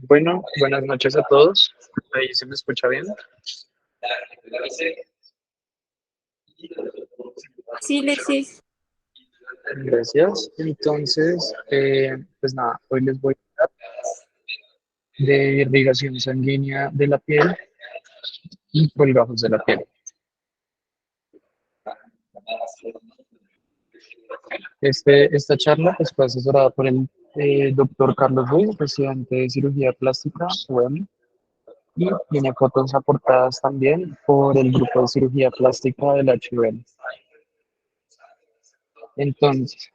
Bueno, buenas noches a todos. Ahí se me escucha bien. Sí, Lexis. Gracias. Entonces, pues nada, hoy les voy a hablar de irrigación sanguínea de la piel y colgajos de la piel. Esta charla pues, fue asesorada por el doctor Carlos Ruiz, presidente de cirugía plástica, UEM, y tiene fotos aportadas también por el grupo de cirugía plástica del HUM. Entonces,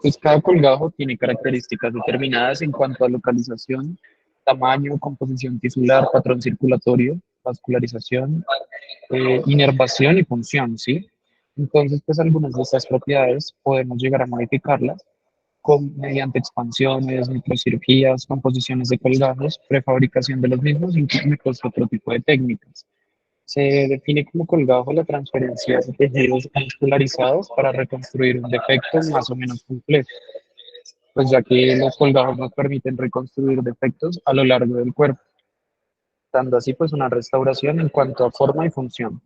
pues cada colgajo tiene características determinadas en cuanto a localización, tamaño, composición tisular, patrón circulatorio, vascularización, inervación y función, ¿sí? Entonces, pues algunas de estas propiedades podemos llegar a modificarlas mediante expansiones, microcirugías, composiciones de colgajos, prefabricación de los mismos, incluso otro tipo de técnicas. Se define como colgajo la transferencia de tejidos muscularizados para reconstruir un defecto más o menos complejo, pues ya que los colgajos nos permiten reconstruir defectos a lo largo del cuerpo, dando así pues una restauración en cuanto a forma y función.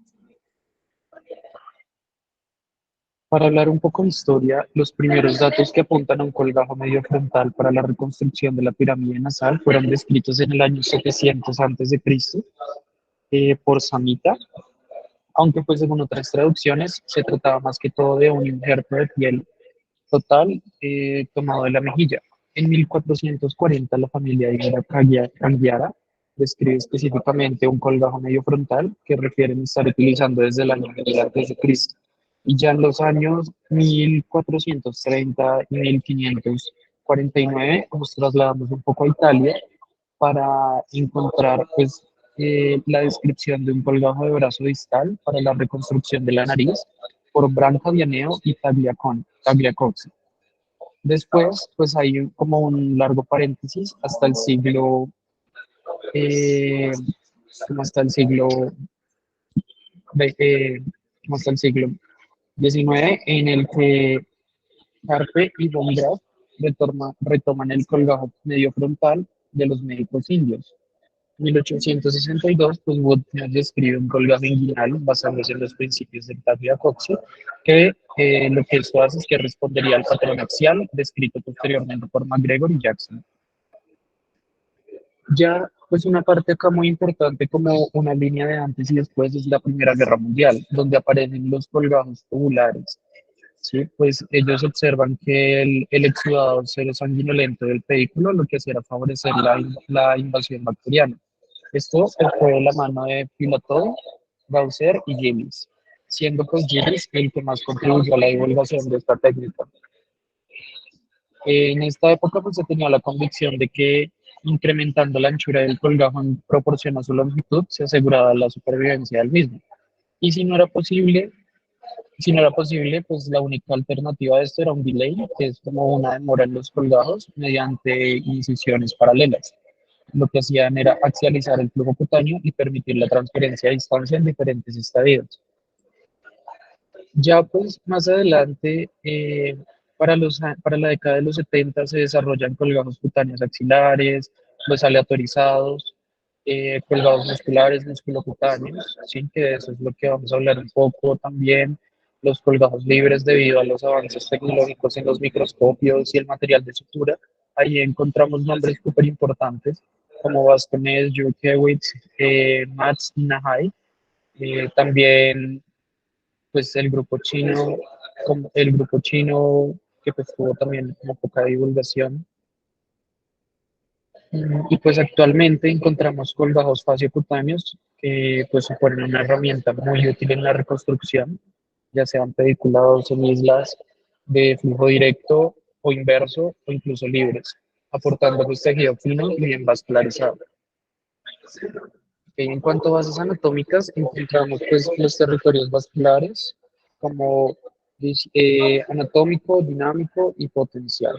Para hablar un poco de historia, los primeros datos que apuntan a un colgajo medio frontal para la reconstrucción de la pirámide nasal fueron descritos en el año 700 a.C. Por Samita, aunque pues según otras traducciones se trataba más que todo de un injerto de piel total tomado de la mejilla. En 1440 la familia Ibera Cagliara describe específicamente un colgajo medio frontal que refieren estar utilizando desde el año 1000 a.C. Y ya en los años 1430 y 1549 nos trasladamos un poco a Italia para encontrar pues, la descripción de un colgajo de brazo distal para la reconstrucción de la nariz por Branca Vianeo y Tagliacozzi. Después, pues hay como un largo paréntesis hasta el siglo, eh, como hasta el siglo, como hasta el siglo XIX, en el que Harpe y von Graf retoman el colgajo medio frontal de los médicos indios. 1862, pues Woodner describe un colgajo inguinal basándose en los principios del Tagliacozzi, que lo que esto hace es que respondería al patrón axial descrito posteriormente por McGregor y Jackson. Ya, pues una parte acá muy importante como una línea de antes y después es la Primera Guerra Mundial, donde aparecen los colgajos tubulares. Sí, pues ellos observan que el exudado sanguinolento del vehículo lo que hacía era favorecer la invasión bacteriana. Esto fue de la mano de Pilotot, Gauser y Gillis, siendo pues Gillis el que más contribuyó a la divulgación de esta técnica. En esta época pues se tenía la convicción de que incrementando la anchura del colgajo en proporción a su longitud se aseguraba la supervivencia del mismo. Y si no era posible, pues la única alternativa a esto era un delay, que es como una demora en los colgajos mediante incisiones paralelas. Lo que hacían era axializar el flujo cutáneo y permitir la transferencia a distancia en diferentes estadios. Ya pues más adelante, para la década de los 70 se desarrollan colgajos cutáneos axilares, los aleatorizados, colgados musculares, musculocutáneos, ¿sí? Que de eso es lo que vamos a hablar un poco también, los colgajos libres debido a los avances tecnológicos en los microscopios y el material de sutura. Ahí encontramos nombres súper importantes como Bascones, Jurkiewicz, Mats y Nahai. También pues el grupo chino que pues tuvo también como poca divulgación. Y pues actualmente encontramos colgajos fasciocutáneos que pues suponen una herramienta muy útil en la reconstrucción, ya sean pediculados en islas de flujo directo o inverso o incluso libres, aportando pues tejido fino y bien vascularizado. En cuanto a bases anatómicas, encontramos pues los territorios vasculares como anatómico, dinámico y potencial.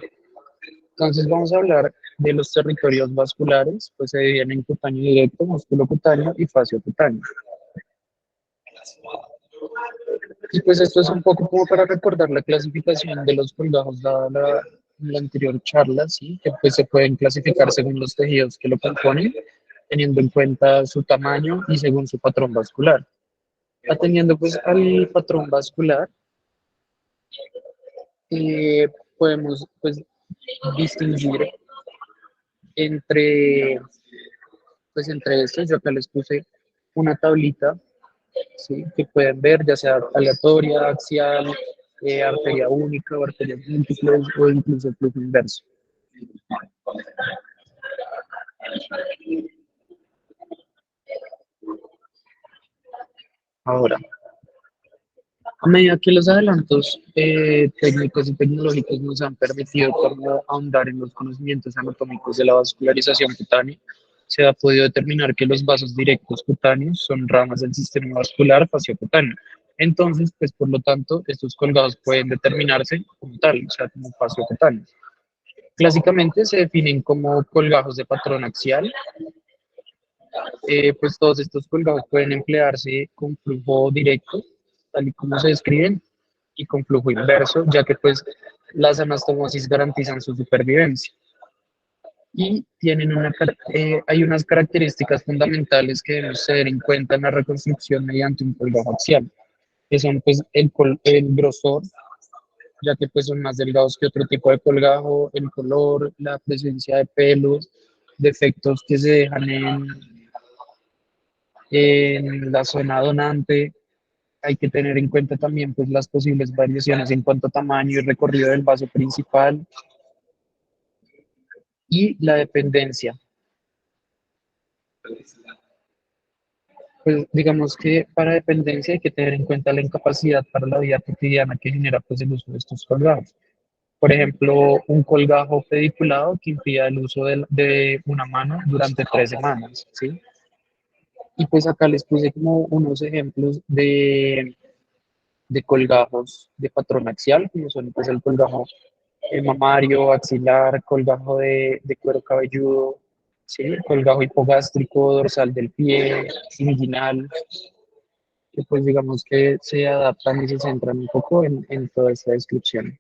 Entonces vamos a hablar de los territorios vasculares, pues se dividen en cutáneo directo, músculo cutáneo y fascio cutáneo. Y pues esto es un poco como para recordar la clasificación de los colgajos dada en la anterior charla, sí, que pues se pueden clasificar según los tejidos que lo componen, teniendo en cuenta su tamaño y según su patrón vascular. Atendiendo pues al patrón vascular, podemos pues distinguir entre, pues entre estos. Yo acá les puse una tablita, ¿sí? Que pueden ver, ya sea aleatoria, axial, arteria única o arterias múltiples o incluso flujo inverso. Ahora, a medida que los adelantos técnicos y tecnológicos nos han permitido como ahondar en los conocimientos anatómicos de la vascularización cutánea, se ha podido determinar que los vasos directos cutáneos son ramas del sistema vascular faciocutáneo. Entonces, pues por lo tanto, estos colgados pueden determinarse como tal, o sea, como faciocutáneo. Clásicamente se definen como colgajos de patrón axial. Pues todos estos colgados pueden emplearse con flujo directo, tal y como se describen, y con flujo inverso, ya que pues las anastomosis garantizan su supervivencia. Y hay unas características fundamentales que debemos tener en cuenta en la reconstrucción mediante un colgajo axial, que son pues el grosor, ya que pues son más delgados que otro tipo de colgajo, el color, la presencia de pelos, defectos que se dejan en la zona donante. Hay que tener en cuenta también pues, las posibles variaciones en cuanto a tamaño y recorrido del vaso principal y la dependencia. Pues digamos que para dependencia hay que tener en cuenta la incapacidad para la vida cotidiana que genera pues, el uso de estos colgajos. Por ejemplo, un colgajo pediculado que impida el uso de una mano durante 3 semanas, ¿sí? Y pues acá les puse como unos ejemplos de colgajos de patrón axial, como son pues, el colgajo mamario, axilar, colgajo de cuero cabelludo, ¿sí? Colgajo hipogástrico, dorsal del pie, inguinal, que pues digamos que se adaptan y se centran un poco en toda esta descripción.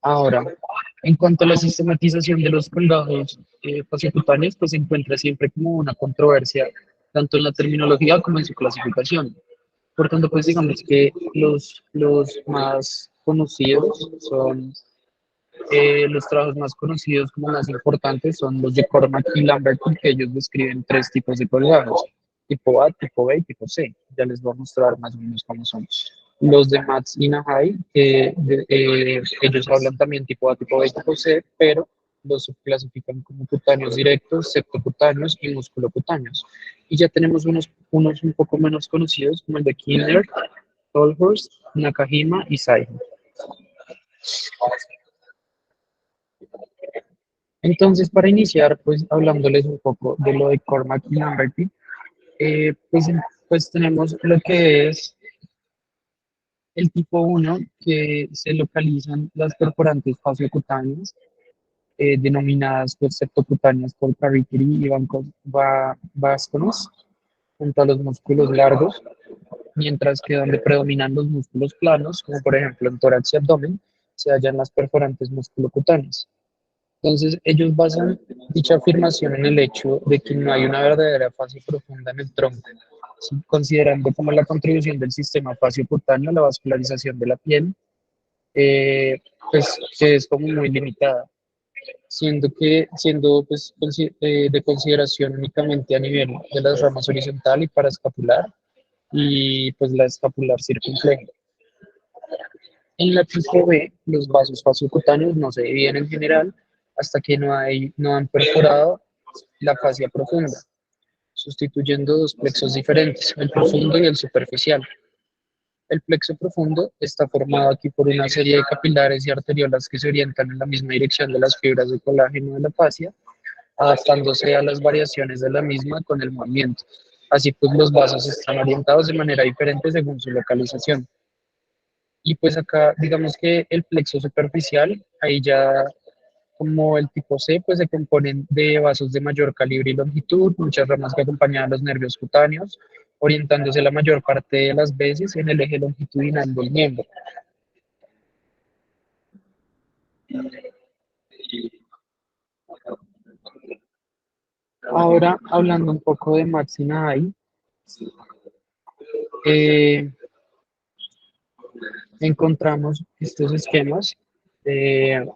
Ahora, en cuanto a la sistematización de los colgados fascicutáneos, pues se encuentra siempre como una controversia, tanto en la terminología como en su clasificación. Por tanto, pues digamos que los más conocidos son, los trabajos más conocidos como más importantes son los de Cormack y Lambert, que ellos describen 3 tipos de colgados, tipo A, tipo B y tipo C. Ya les voy a mostrar más o menos cómo son. Los de Matz y Nahai, ellos hablan también tipo A, tipo B y tipo C, pero los subclasifican como cutáneos directos, septocutáneos y musculocutáneos. Y ya tenemos unos un poco menos conocidos, como el de Kinder, Tolhurst, Nakajima y Saiho. Entonces, para iniciar, pues hablándoles un poco de lo de Cormack y Lamberty, pues tenemos lo que es el tipo 1, que se localizan las perforantes faciocutáneas, denominadas pues, septocutáneas por Carriteri y Vasconus, junto a los músculos largos, mientras que donde predominan los músculos planos, como por ejemplo en tórax y abdomen, se hallan las perforantes musculocutáneas. Entonces, ellos basan dicha afirmación en el hecho de que no hay una verdadera fascia profunda en el tronco, ¿sí? Considerando como la contribución del sistema fasciocutáneo a la vascularización de la piel, pues que es como muy limitada, siendo pues, de consideración únicamente a nivel de las ramas horizontal y paraescapular y pues la escapular circunfleja. En la tipo B, los vasos fasciocutáneos no se dividen en general hasta que no han perforado la fascia profunda, sustituyendo 2 plexos diferentes, el profundo y el superficial. El plexo profundo está formado aquí por una serie de capilares y arteriolas que se orientan en la misma dirección de las fibras de colágeno de la fascia, adaptándose a las variaciones de la misma con el movimiento. Así pues, los vasos están orientados de manera diferente según su localización. Y pues acá, digamos que el plexo superficial, ahí ya como el tipo C, pues se componen de vasos de mayor calibre y longitud, muchas ramas que acompañan a los nervios cutáneos, orientándose la mayor parte de las veces en el eje longitudinal del miembro. Ahora, hablando un poco de máxima AI, eh, encontramos estos esquemas eh,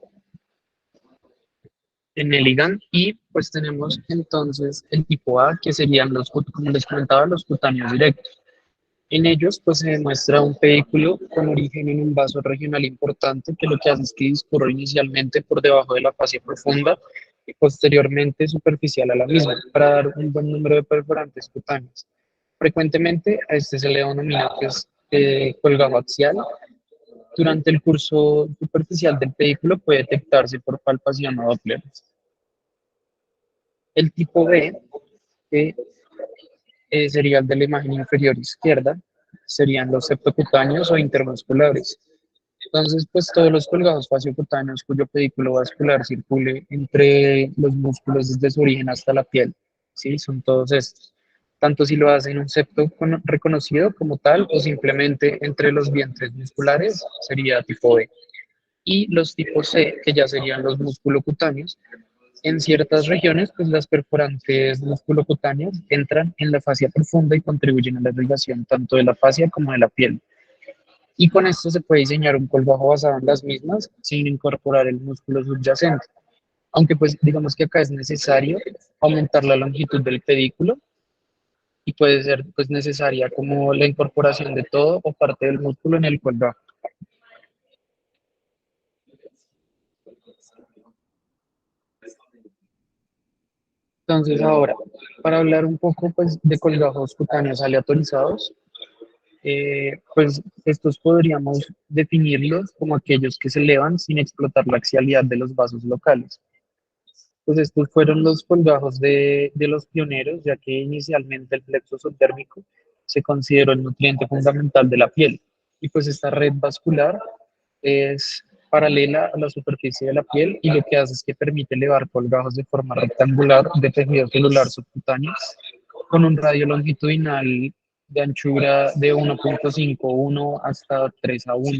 en el IGAN y pues tenemos entonces el tipo A, que serían los, como les comentaba, los cutáneos directos. En ellos pues se demuestra un pedículo con origen en un vaso regional importante que lo que hace es que discurre inicialmente por debajo de la fascia profunda y posteriormente superficial a la misma para dar un buen número de perforantes cutáneos. Frecuentemente a este se le denomina pues, colgado axial. Durante el curso superficial del pedículo puede detectarse por palpación o Doppler. El tipo B, que sería el de la imagen inferior izquierda, serían los septocutáneos o intermusculares. Entonces, pues todos los colgados faciocutáneos cuyo pedículo vascular circule entre los músculos desde su origen hasta la piel, ¿sí? Son todos estos. Tanto si lo hacen un septo reconocido como tal o simplemente entre los vientres musculares, sería tipo B. Y los tipos C, que ya serían los musculocutáneos, en ciertas regiones, pues las perforantes musculocutáneas entran en la fascia profunda y contribuyen a la irrigación tanto de la fascia como de la piel. Y con esto se puede diseñar un colgajo basado en las mismas sin incorporar el músculo subyacente. Aunque pues digamos que acá es necesario aumentar la longitud del pedículo y puede ser pues necesaria como la incorporación de todo o parte del músculo en el colgajo. Entonces ahora, para hablar un poco pues de colgajos cutáneos aleatorizados, pues estos podríamos definirlos como aquellos que se elevan sin explotar la axialidad de los vasos locales. Pues estos fueron los colgajos de los pioneros, ya que inicialmente el plexo subdérmico se consideró el nutriente fundamental de la piel. Y pues esta red vascular es paralela a la superficie de la piel y lo que hace es que permite elevar colgajos de forma rectangular de tejido celular subcutáneo con un radio longitudinal de anchura de 1.51 hasta 3 a 1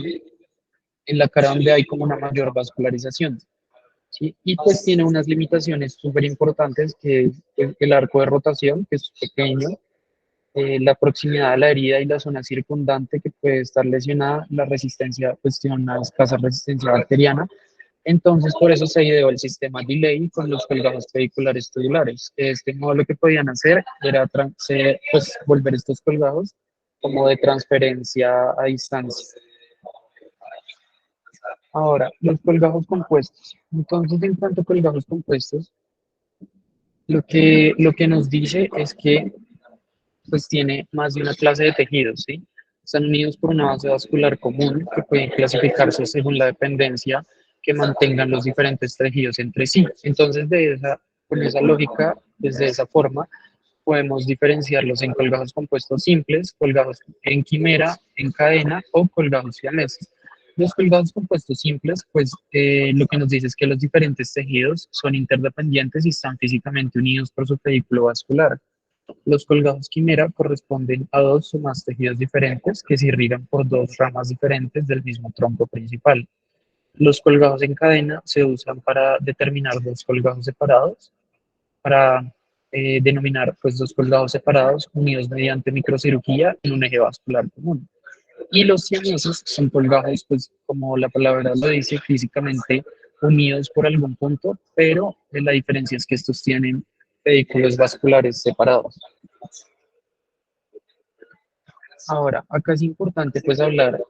en la cara donde hay como una mayor vascularización. ¿Sí? Y pues tiene unas limitaciones súper importantes que es el arco de rotación, que es pequeño, la proximidad a la herida y la zona circundante que puede estar lesionada, la resistencia, pues tiene una escasa resistencia bacteriana. Entonces, por eso se ideó el sistema delay con los colgajos pediculares tubulares. De este modo, lo que podían hacer era pues, volver estos colgajos como de transferencia a distancia. Ahora, los colgajos compuestos. Entonces, en cuanto a colgajos compuestos, lo que nos dice es que pues tiene más de una clase de tejidos, ¿sí? Están unidos por una base vascular común que pueden clasificarse según la dependencia que mantengan los diferentes tejidos entre sí. Entonces, con esa lógica, desde esa forma, podemos diferenciarlos en colgajos compuestos simples, colgajos en quimera, en cadena o colgajos siameses. Los colgajos compuestos simples, pues lo que nos dice es que los diferentes tejidos son interdependientes y están físicamente unidos por su pedículo vascular. Los colgajos quimera corresponden a dos o más tejidos diferentes que se irrigan por dos ramas diferentes del mismo tronco principal. Los colgajos en cadena se usan para determinar dos colgajos separados, para denominar pues dos colgados separados unidos mediante microcirugía en un eje vascular común. Y los siameses son colgajos, pues como la palabra lo dice, físicamente unidos por algún punto, pero la diferencia es que estos tienen pedículos vasculares separados. Ahora, acá es importante pues hablar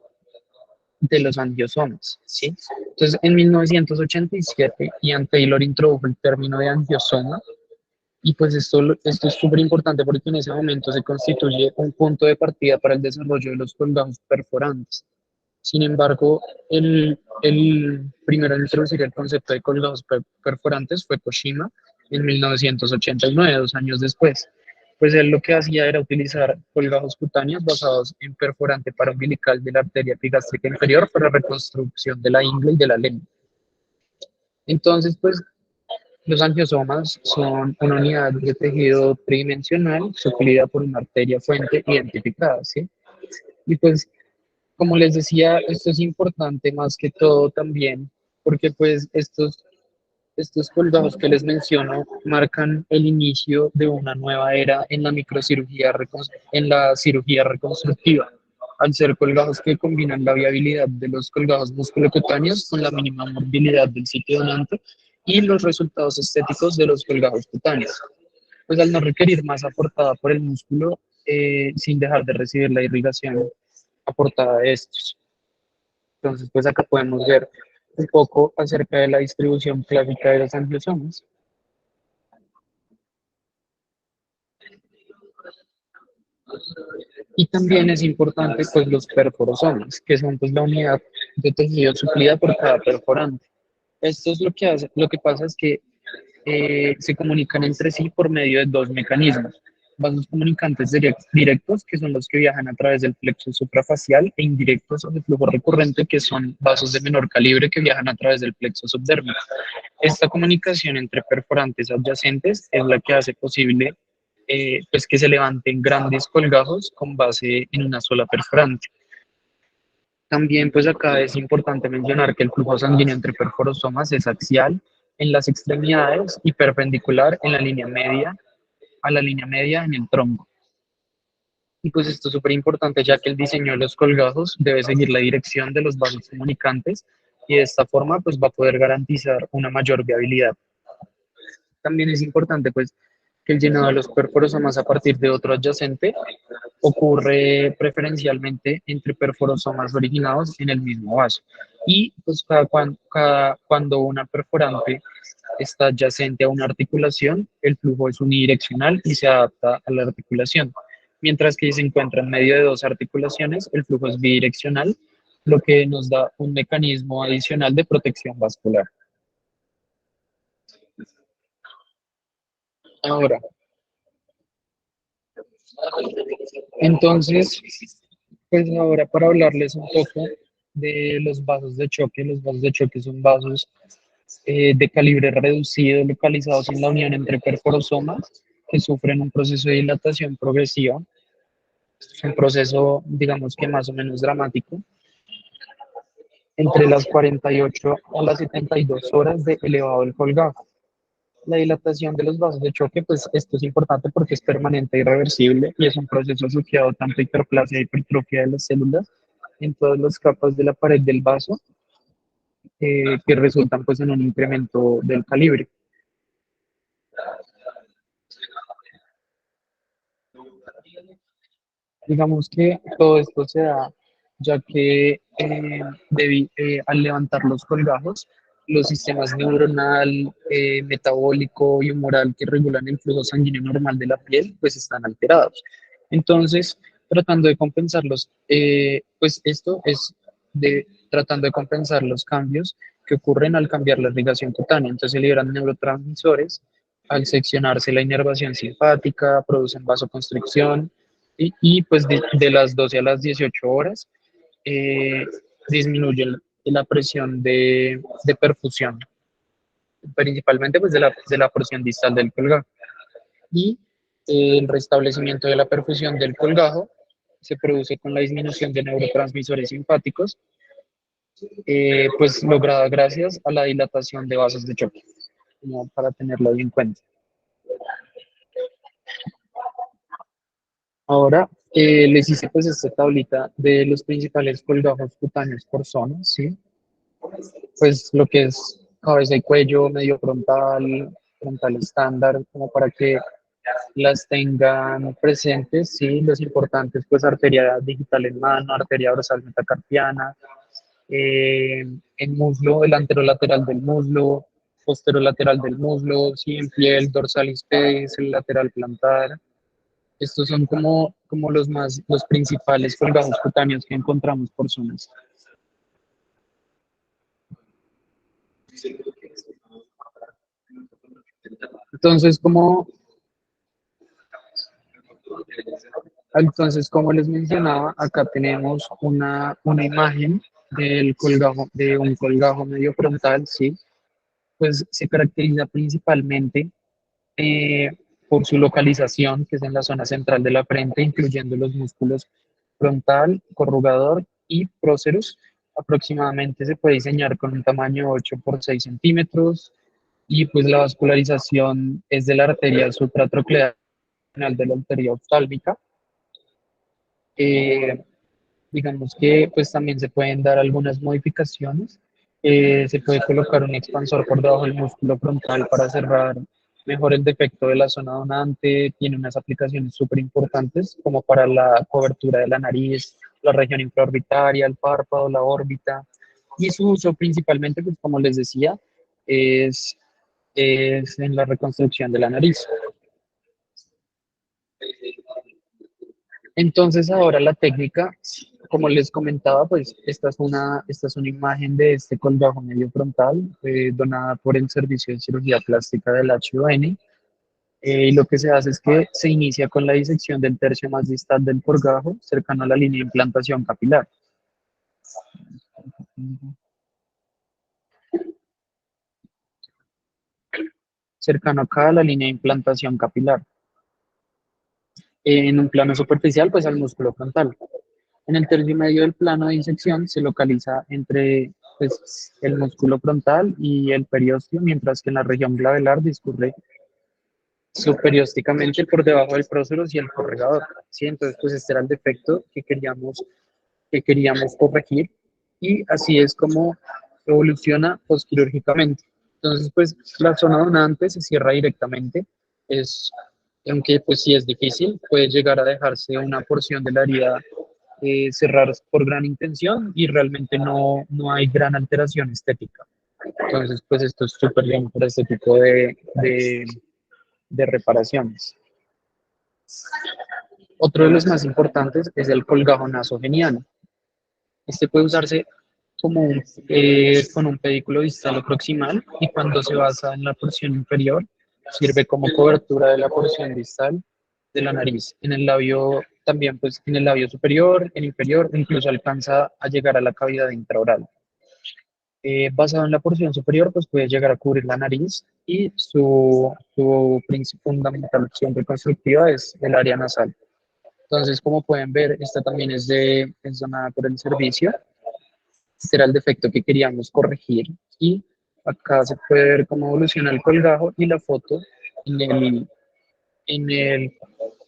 de los angiosomas, ¿sí? Entonces, en 1987, Ian Taylor introdujo el término de angiosoma y pues esto es súper importante porque en ese momento se constituye un punto de partida para el desarrollo de los colgajos perforantes. Sin embargo, el primero en introducir el concepto de colgados perforantes fue Koshima en 1989, 2 años después. Pues él lo que hacía era utilizar colgajos cutáneos basados en perforante paraumbilical de la arteria epigástrica inferior para reconstrucción de la ingle y de la lengua. Entonces, pues Los angiosomas son una unidad de tejido tridimensional suplida por una arteria fuente identificada, ¿sí? Y pues, como les decía, esto es importante más que todo también, porque pues estos colgados que les menciono marcan el inicio de una nueva era en la microcirugía, en la cirugía reconstructiva, al ser colgados que combinan la viabilidad de los colgados musculocutáneos con la mínima movilidad del sitio donante y los resultados estéticos de los colgados cutáneos. Pues al no requerir masa aportada por el músculo, sin dejar de recibir la irrigación aportada de estos. Entonces, pues acá podemos ver un poco acerca de la distribución clásica de los angiosomas. Y también es importante pues los perforosomas, que son pues la unidad de tejido suplida por cada perforante. Esto es lo que hace, lo que pasa es que se comunican entre sí por medio de dos mecanismos. Vasos comunicantes directos, que son los que viajan a través del plexo suprafacial, e indirectos o de flujo recurrente, que son vasos de menor calibre que viajan a través del plexo subdérmico. Esta comunicación entre perforantes adyacentes es la que hace posible pues que se levanten grandes colgajos con base en una sola perforante. También pues acá es importante mencionar que el flujo sanguíneo entre perforosomas es axial en las extremidades y perpendicular en la línea media, a la línea media en el tronco. Y pues esto es súper importante ya que el diseño de los colgajos debe seguir la dirección de los vasos comunicantes y de esta forma pues va a poder garantizar una mayor viabilidad. También es importante pues que el llenado de los perforosomas a partir de otro adyacente ocurre preferencialmente entre perforosomas originados en el mismo vaso. Y pues cuando una perforante está adyacente a una articulación, el flujo es unidireccional y se adapta a la articulación. Mientras que si se encuentra en medio de dos articulaciones, el flujo es bidireccional, lo que nos da un mecanismo adicional de protección vascular. Ahora, entonces, pues ahora para hablarles un poco de los vasos de choque. Los vasos de choque son vasos de calibre reducido localizados en la unión entre perforosomas que sufren un proceso de dilatación progresiva. Es un proceso, digamos que más o menos dramático, entre las 48 a las 72 horas de elevado el colgajo. La dilatación de los vasos de choque, pues esto es importante porque es permanente e irreversible y es un proceso asociado tanto a hiperplasia e hipertrofia de las células en todas las capas de la pared del vaso, que resultan pues en un incremento del calibre. Digamos que todo esto se da ya que al levantar los colgajos, los sistemas neuronal, metabólico y humoral que regulan el flujo sanguíneo normal de la piel, pues están alterados. Entonces, tratando de compensarlos, pues esto es tratando de compensar los cambios que ocurren al cambiar la irrigación cutánea. Entonces, se liberan neurotransmisores, al seccionarse la inervación simpática, producen vasoconstricción, y pues de las 12 a las 18 horas eh, disminuye la presión de perfusión, principalmente pues de la porción distal del colgajo. Y el restablecimiento de la perfusión del colgajo se produce con la disminución de neurotransmisores simpáticos, pues lograda gracias a la dilatación de vasos de choque, como para tenerlo bien en cuenta. Ahora les hice pues esta tablita de los principales colgajos cutáneos por zona, ¿sí? Pues lo que es cabeza y cuello, medio frontal, frontal estándar, como para que las tengan presentes, sí, los importantes, pues arteria digital en mano, arteria dorsal metacarpiana, en muslo, el anterolateral del muslo, posterolateral del muslo, sí, en piel, dorsal ispedes, el lateral plantar. Estos son como los principales colgajos cutáneos que encontramos por zonas. Entonces, como les mencionaba, acá tenemos una imagen del colgajo, de un colgajo medio frontal, ¿sí? pues se caracteriza principalmente eh, por su localización, que es en la zona central de la frente, incluyendo los músculos frontal, corrugador y próceros. Aproximadamente se puede diseñar con un tamaño 8 por 6 centímetros y pues la vascularización es de la arteria supratroclear de la arteria oftálmica. Eh, digamos que pues también se pueden dar algunas modificaciones. Se puede colocar un expansor por debajo del músculo frontal para cerrar mejor el defecto de la zona donante. Tiene unas aplicaciones súper importantes como para la cobertura de la nariz, la región infraorbitaria, el párpado, la órbita. Y su uso principalmente, pues como les decía, es, es en la reconstrucción de la nariz. Entonces ahora la técnica, como les comentaba, pues esta es una imagen de este colgajo medio frontal donada por el Servicio de Cirugía Plástica del HUN. Y lo que se hace es que se inicia con la disección del tercio más distal del colgajo, cercano a la línea de implantación capilar. Cercano acá a la línea de implantación capilar. En un plano superficial, pues al músculo frontal. En el tercio medio del plano de disección se localiza entre pues, el músculo frontal y el periósteo, mientras que en la región glabelar discurre superiósticamente por debajo del próceros y el corregador. ¿Sí? Entonces, pues este era el defecto que queríamos corregir y así es como evoluciona postquirúrgicamente. Entonces, pues la zona donante se cierra directamente, es, aunque pues sí es difícil, puede llegar a dejarse una porción de la herida cerrar por gran intención y realmente no hay gran alteración estética. Entonces, pues esto es súper bien para este tipo de reparaciones. Otro de los más importantes es el colgajo nasogeniano. Este puede usarse como con un pedículo distal o proximal y cuando se basa en la porción inferior sirve como cobertura de la porción distal de la nariz. En el labio también, pues en el labio superior, en inferior, incluso alcanza a llegar a la cavidad intraoral. Basado en la porción superior, pues puede llegar a cubrir la nariz y su fundamental opción reconstructiva es el área nasal. Entonces, como pueden ver, esta también es donada por el servicio. Este era el defecto que queríamos corregir y acá se puede ver cómo evoluciona el colgajo y la foto en en el,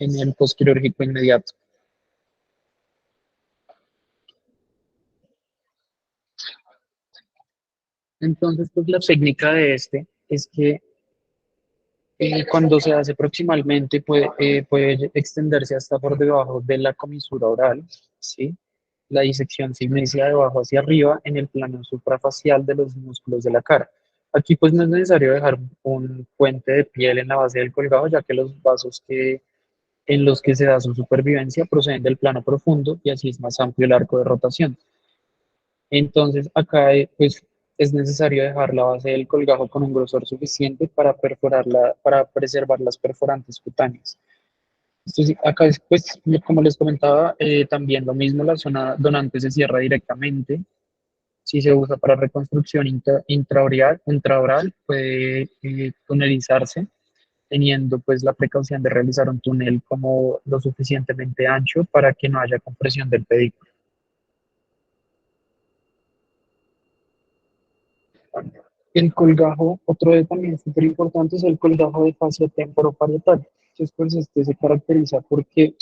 en el postquirúrgico inmediato. Entonces, pues la técnica de este es que cuando se hace proximalmente puede extenderse hasta por debajo de la comisura oral, ¿sí? La disección se inicia de abajo hacia arriba en el plano suprafacial de los músculos de la cara. Aquí pues no es necesario dejar un puente de piel en la base del colgado, ya que los vasos en los que se da su supervivencia proceden del plano profundo y así es más amplio el arco de rotación. Entonces acá pues es necesario dejar la base del colgajo con un grosor suficiente para perforarla, para preservar las perforantes cutáneas. Acá pues, como les comentaba, también lo mismo, la zona donante se cierra directamente. Si se usa para reconstrucción intraoral puede tunelizarse, teniendo pues la precaución de realizar un túnel como lo suficientemente ancho para que no haya compresión del pedículo. El colgajo, otro de también súper importante es el colgajo de fascia temporoparietal. Entonces, pues este se caracteriza porque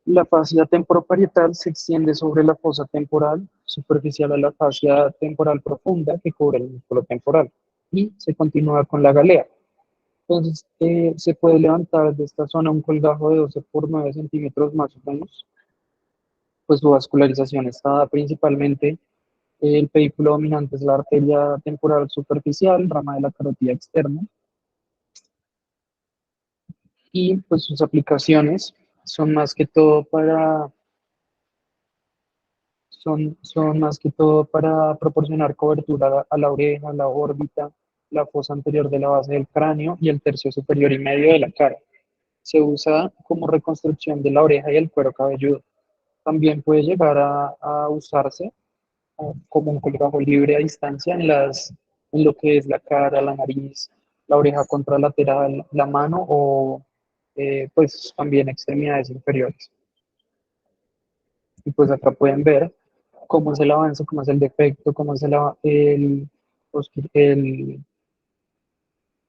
la fascia temporoparietal se extiende sobre la fosa temporal superficial a la fascia temporal profunda que cubre el músculo temporal y se continúa con la galea. Entonces, se puede levantar de esta zona un colgajo de 12 por 9 centímetros más o menos. Pues su vascularización está principalmente el pedículo dominante es la arteria temporal superficial, rama de la carótida externa, y pues sus aplicaciones son más que todo son más que todo para proporcionar cobertura a la oreja, la órbita, la fosa anterior de la base del cráneo y el tercio superior y medio de la cara. Se usa como reconstrucción de la oreja y el cuero cabelludo. También puede llegar a usarse como un colgajo libre a distancia en lo que es la cara, la nariz, la oreja contralateral, la mano o pues también extremidades inferiores. Y pues acá pueden ver cómo es el avance, cómo es el defecto, cómo es el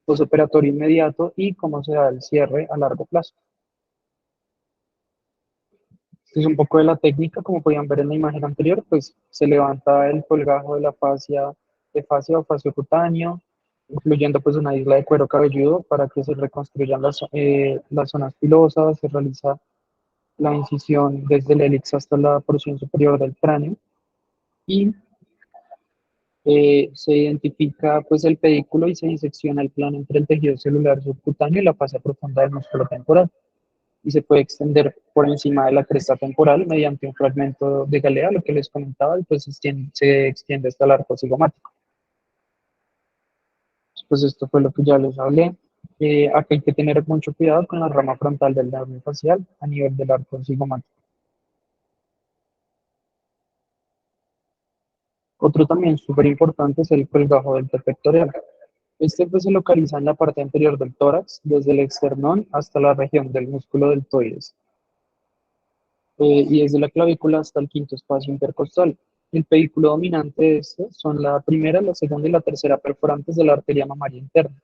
posoperatorio inmediato y cómo se da el cierre a largo plazo. Esto es un poco de la técnica, como podían ver en la imagen anterior, pues se levanta el colgajo de fascia o fascio cutáneo, incluyendo pues una isla de cuero cabelludo para que se reconstruyan las zonas pilosas, se realiza la incisión desde el hélix hasta la porción superior del cráneo y se identifica pues el pedículo y se disecciona el plano entre el tejido celular subcutáneo y la fascia profunda del músculo temporal y se puede extender por encima de la cresta temporal mediante un fragmento de galea, lo que les comentaba, y pues se extiende hasta el arco cigomático. Pues esto fue lo que ya les hablé. Acá hay que tener mucho cuidado con la rama frontal del nervio facial a nivel del arco cigomático. Otro también súper importante es el colgajo del pectoral. Este pues, se localiza en la parte anterior del tórax, desde el esternón hasta la región del músculo deltoides, y desde la clavícula hasta el quinto espacio intercostal. El pedículo dominante de este son la primera, la segunda y la tercera perforantes de la arteria mamaria interna,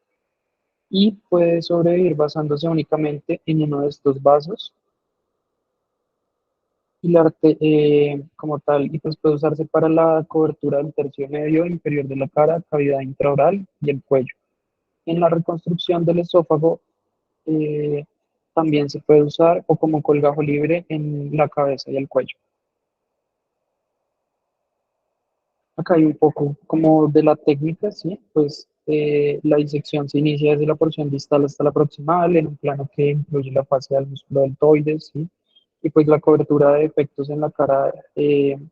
y puede sobrevivir basándose únicamente en uno de estos vasos y como tal, y pues puede usarse para la cobertura del tercio medio inferior de la cara, cavidad intraoral y el cuello. En la reconstrucción del esófago eh, también se puede usar o como colgajo libre en la cabeza y el cuello. Acá hay un poco como de la técnica, ¿sí? Pues la disección se inicia desde la porción distal hasta la proximal en un plano que incluye la fase del músculo deltoides, ¿sí? Y pues la cobertura de efectos en la cara,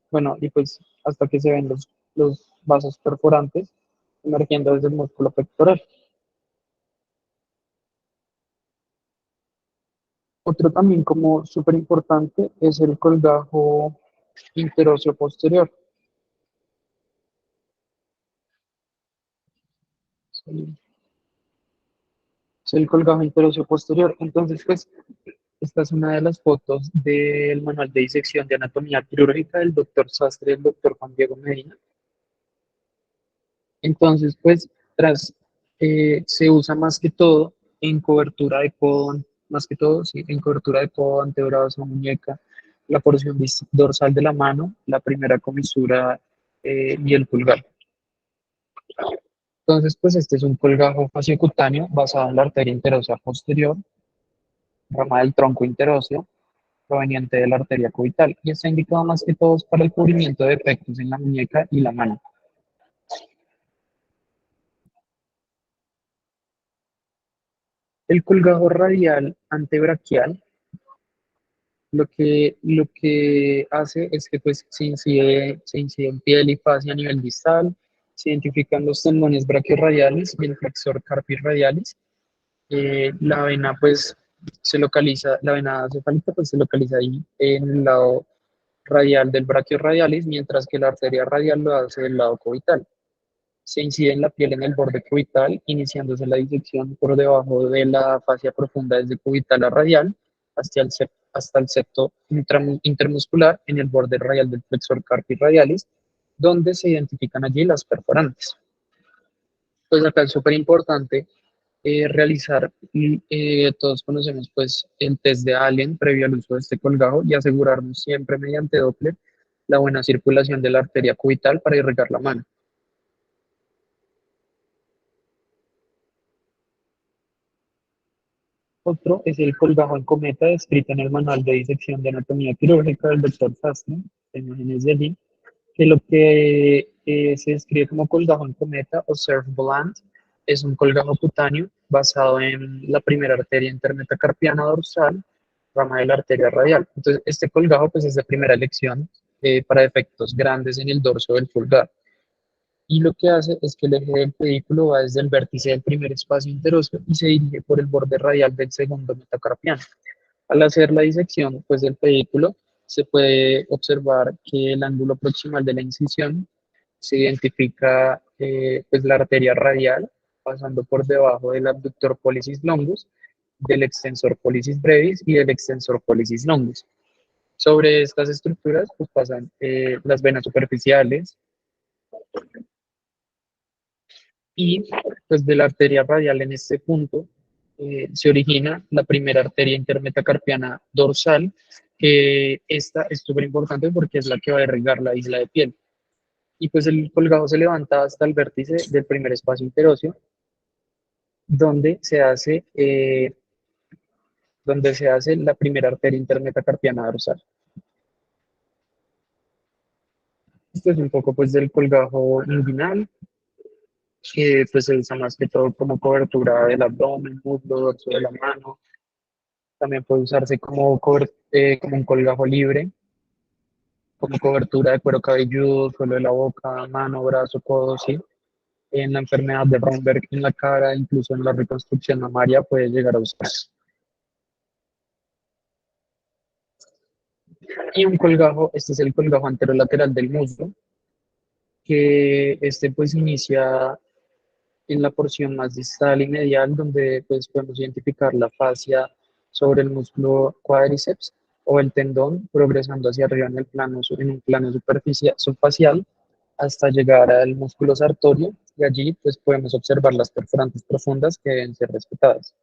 bueno, y pues hasta que se ven los vasos perforantes emergiendo desde el músculo pectoral. Otro también como súper importante es el colgajo interóseo posterior. ¿Sí? Es el colgajo interóseo posterior. Entonces, pues, esta es una de las fotos del manual de disección de anatomía quirúrgica del doctor Sastre y el doctor Juan Diego Medina. Entonces, pues, se usa más que todo en cobertura de codo, más que todo, sí, en cobertura de codo, antebrazos o muñeca, la porción dorsal de la mano, la primera comisura y el pulgar. Entonces, pues, este es un colgajo faciocutáneo basado en la arteria interósea posterior, rama del tronco interóseo, proveniente de la arteria cubital, y está indicado más que todo para el cubrimiento de defectos en la muñeca y la mano. El colgajo radial antebraquial lo que hace es que pues, se incide en piel y fascia a nivel distal, se identifican los tendones brachiorradiales y el flexor carpi radialis. La vena pues se localiza, la vena cefálica pues se localiza ahí en el lado radial del brachiorradialis, mientras que la arteria radial lo hace del lado cubital. Se incide en la piel en el borde cubital, iniciándose la disección por debajo de la fascia profunda desde cubital a radial hasta el septo intermuscular en el borde radial del flexor carpi radialis, donde se identifican allí las perforantes. Pues acá es súper importante realizar, todos conocemos pues el test de Allen previo al uso de este colgajo y asegurarnos siempre mediante Doppler la buena circulación de la arteria cubital para irrigar la mano. Otro es el colgajo en cometa descrito en el manual de disección de anatomía quirúrgica del doctor Sastre, en imágenes de allí, que lo que se describe como colgajo en cometa o surf volant es un colgajo cutáneo basado en la primera arteria intermetacarpiana dorsal, rama de la arteria radial. Entonces, este colgajo pues, es de primera elección para efectos grandes en el dorso del pulgar. Y lo que hace es que el eje del pedículo va desde el vértice del primer espacio interóseo y se dirige por el borde radial del segundo metacarpiano. Al hacer la disección pues, del pedículo, se puede observar que el ángulo proximal de la incisión se identifica pues la arteria radial, pasando por debajo del abductor pollicis longus, del extensor pollicis brevis y del extensor pollicis longus. Sobre estas estructuras pues pasan las venas superficiales y pues de la arteria radial en este punto se origina la primera arteria intermetacarpiana dorsal, que esta es súper importante porque es la que va a irrigar la isla de piel. Y pues el colgajo se levanta hasta el vértice del primer espacio interóseo, donde se hace, eh, donde se hace la primera arteria intermetacarpiana dorsal. Esto es un poco pues del colgajo inguinal, que pues se usa más que todo como cobertura del abdomen, muslo, dorso de la mano. También puede usarse como un colgajo libre, como cobertura de cuero cabelludo, suelo de la boca, mano, brazo, codo, sí. En la enfermedad de Romberg en la cara, incluso en la reconstrucción mamaria puede llegar a usarse. Y un colgajo, este es el colgajo anterolateral del muslo, que este pues inicia en la porción más distal y medial, donde pues podemos identificar la fascia sobre el músculo cuádriceps o el tendón, progresando hacia arriba en en un plano superficial subfacial hasta llegar al músculo sartorio, y allí pues podemos observar las perforantes profundas que deben ser respetadas.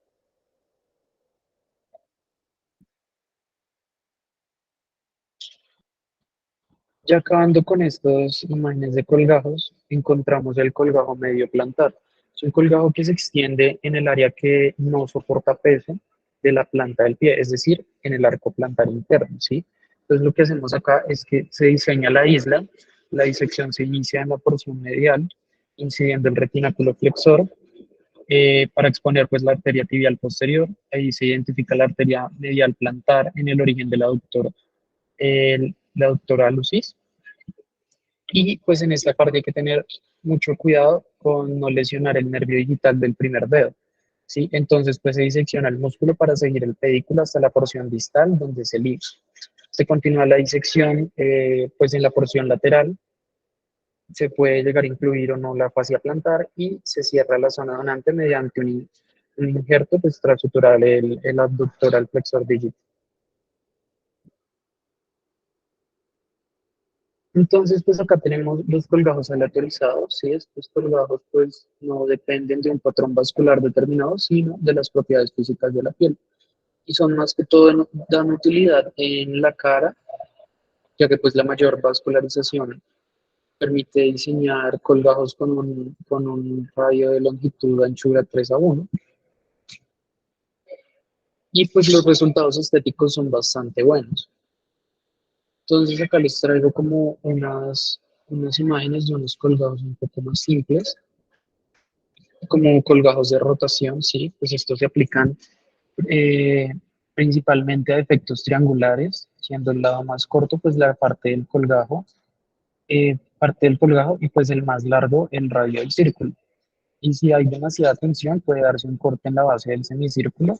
Ya acabando con estas imágenes de colgajos, encontramos el colgajo medio plantar. Es un colgajo que se extiende en el área que no soporta peso de la planta del pie, es decir, en el arco plantar interno, ¿sí? Entonces lo que hacemos acá es que se diseña la isla, la disección se inicia en la porción medial, incidiendo el retináculo flexor, para exponer pues la arteria tibial posterior. Ahí se identifica la arteria medial plantar en el origen del aductor, la aductora lucis. Y pues en esta parte hay que tener mucho cuidado con no lesionar el nervio digital del primer dedo, ¿sí? Entonces pues se disecciona el músculo para seguir el pedículo hasta la porción distal donde se liga. Se continúa la disección pues en la porción lateral, se puede llegar a incluir o no la fascia plantar y se cierra la zona donante mediante un injerto pues transsutural el abductor al flexor digital. Entonces, pues acá tenemos los colgajos aleatorizados, ¿sí? Estos colgajos pues no dependen de un patrón vascular determinado, sino de las propiedades físicas de la piel. Y son más que todo, dan utilidad en la cara, ya que pues la mayor vascularización permite diseñar colgajos con un radio de longitud anchura 3:1. Y pues los resultados estéticos son bastante buenos. Entonces acá les traigo como unas imágenes de unos colgados un poco más simples, como colgajos de rotación, sí, pues estos se aplican eh, principalmente a efectos triangulares, siendo el lado más corto, pues la parte del colgajo y pues el más largo, el radio del círculo. Y si hay demasiada tensión, puede darse un corte en la base del semicírculo.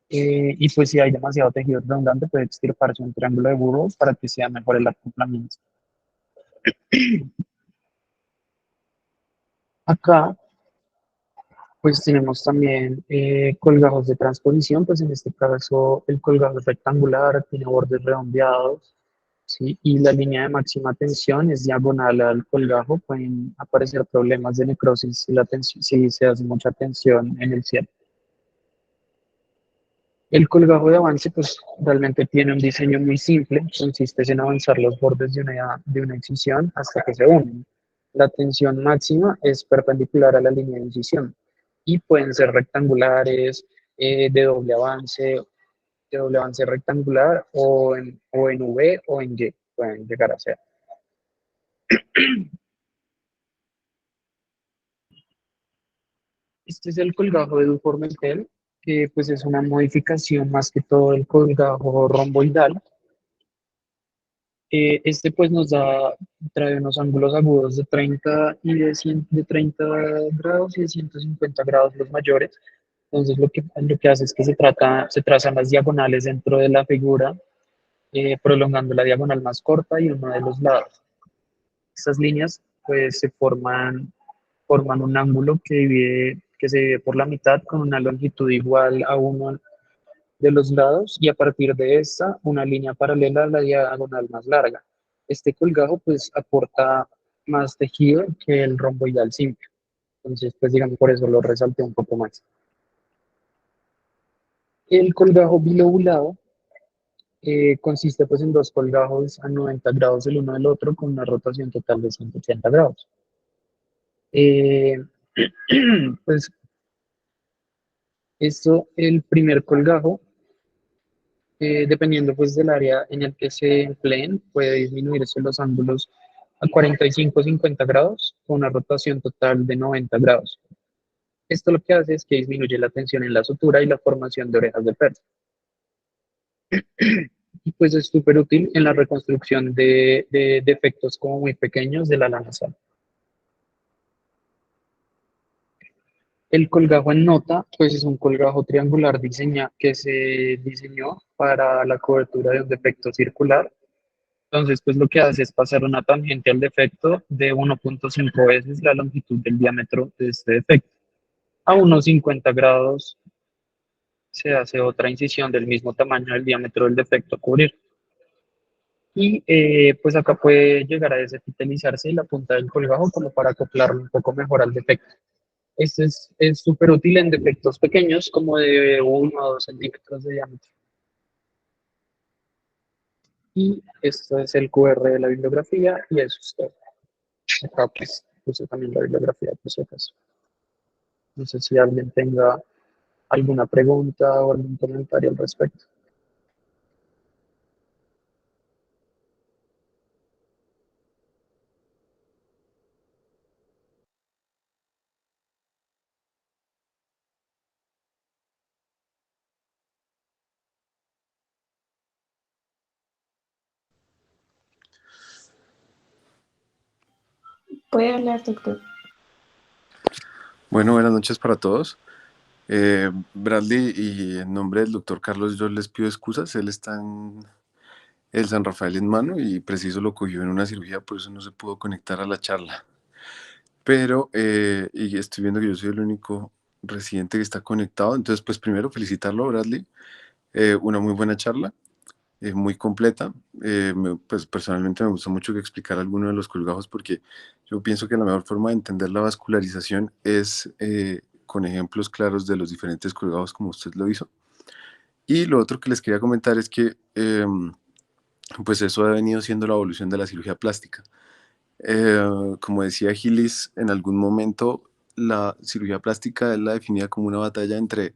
Y pues si hay demasiado tejido redundante, puede extirparse un triángulo de Burrow para que sea mejor el acoplamiento. Acá pues tenemos también colgajos de transposición, pues en este caso el colgajo es rectangular, tiene bordes redondeados, ¿sí? Y la línea de máxima tensión es diagonal al colgajo. Pueden aparecer problemas de necrosis si se hace mucha tensión en el cierre. El colgajo de avance pues realmente tiene un diseño muy simple, consiste en avanzar los bordes de una incisión hasta que se unen. La tensión máxima es perpendicular a la línea de incisión y pueden ser rectangulares, de doble avance rectangular o en V o en Y, pueden llegar a ser. Este es el colgajo de Duformentel, que pues es una modificación más que todo del colgajo romboidal. Este pues trae unos ángulos agudos de 30 y de 30 grados y de 150 grados los mayores. Entonces lo que hace es que se trazan las diagonales dentro de la figura, prolongando la diagonal más corta y uno de los lados. Estas líneas pues se forman forman un ángulo que se divide por la mitad con una longitud igual a uno de los lados y a partir de esta una línea paralela a la diagonal más larga. Este colgajo pues aporta más tejido que el romboidal simple. Entonces pues digamos por eso lo resalté un poco más. El colgajo bilobulado consiste pues en dos colgajos a 90 grados el uno del otro con una rotación total de 180 grados. Eh, pues esto, el primer colgajo, dependiendo pues del área en el que se empleen, puede disminuirse los ángulos a 45-50 grados con una rotación total de 90 grados. Esto lo que hace es que disminuye la tensión en la sutura y la formación de orejas de perro. Y pues es súper útil en la reconstrucción de defectos como muy pequeños de la lana sal. El colgajo en nota, pues es un colgajo triangular que se diseñó para la cobertura de un defecto circular. Entonces, pues lo que hace es pasar una tangente al defecto de 1.5 veces la longitud del diámetro de este defecto. A unos 50 grados se hace otra incisión del mismo tamaño del diámetro del defecto a cubrir. Y pues acá puede llegar a desepitelizarse la punta del colgajo como para acoplarlo un poco mejor al defecto. Este es súper útil en defectos pequeños como de 1 o 2 centímetros de diámetro. Y esto es el QR de la bibliografía y eso es todo. Acá pues puse también la bibliografía por si acaso. No sé si alguien tenga alguna pregunta o algún comentario al respecto. Puede hablar, doctor. Bueno, buenas noches para todos. Bradley, y en nombre del doctor Carlos, yo les pido excusas. Él está en el San Rafael en mano y preciso lo cogió en una cirugía, por eso no se pudo conectar a la charla. Pero, y estoy viendo que yo soy el único residente que está conectado. Entonces, pues primero felicitarlo, Bradley. Una muy buena charla, muy completa. Pues personalmente me gusta mucho que explicar algunos de los colgajos porque yo pienso que la mejor forma de entender la vascularización es con ejemplos claros de los diferentes colgajos como usted lo hizo. Y lo otro que les quería comentar es que pues eso ha venido siendo la evolución de la cirugía plástica. Como decía Gillis, en algún momento la cirugía plástica él la definía como una batalla entre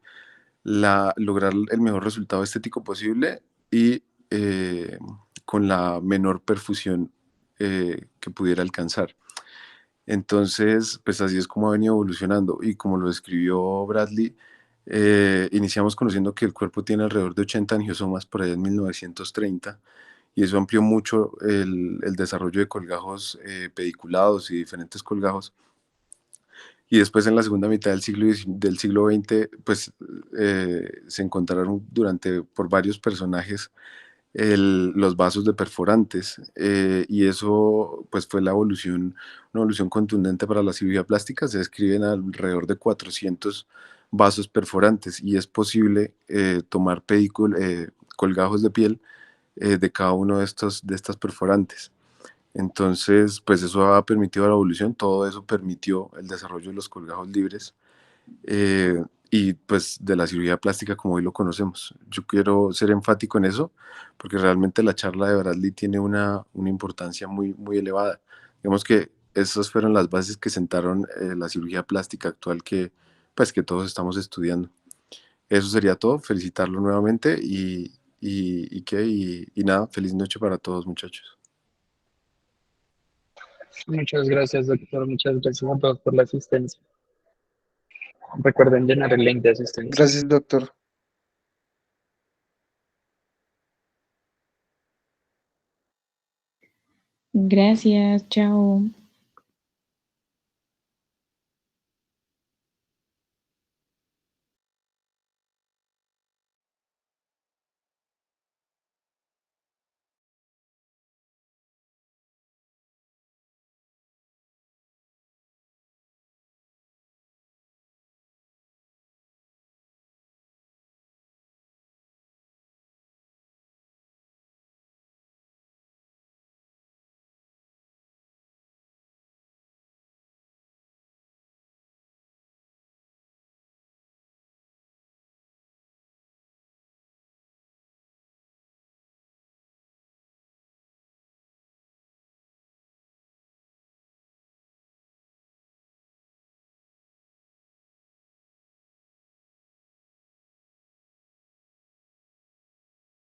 lograr el mejor resultado estético posible y con la menor perfusión que pudiera alcanzar. Entonces, pues así es como ha venido evolucionando y como lo describió Bradley, iniciamos conociendo que el cuerpo tiene alrededor de 80 angiosomas por allá en 1930 y eso amplió mucho el desarrollo de colgajos pediculados y diferentes colgajos. Y después en la segunda mitad del siglo XX, pues se encontraron por varios personajes los vasos de perforantes y eso pues fue una evolución contundente para la cirugía plástica. Se describen alrededor de 400 vasos perforantes y es posible tomar colgajos de piel de cada uno de estas perforantes. Entonces, pues eso ha permitido la evolución, todo eso permitió el desarrollo de los colgajos libres y pues de la cirugía plástica como hoy lo conocemos. Yo quiero ser enfático en eso porque realmente la charla de Bradley tiene una importancia muy, muy elevada. Digamos que esas fueron las bases que sentaron la cirugía plástica actual pues, que todos estamos estudiando. Eso sería todo, felicitarlo nuevamente y nada, feliz noche para todos muchachos. Muchas gracias, doctor. Muchas gracias a todos por la asistencia. Recuerden llenar el link de asistencia. Gracias, doctor. Gracias, chao.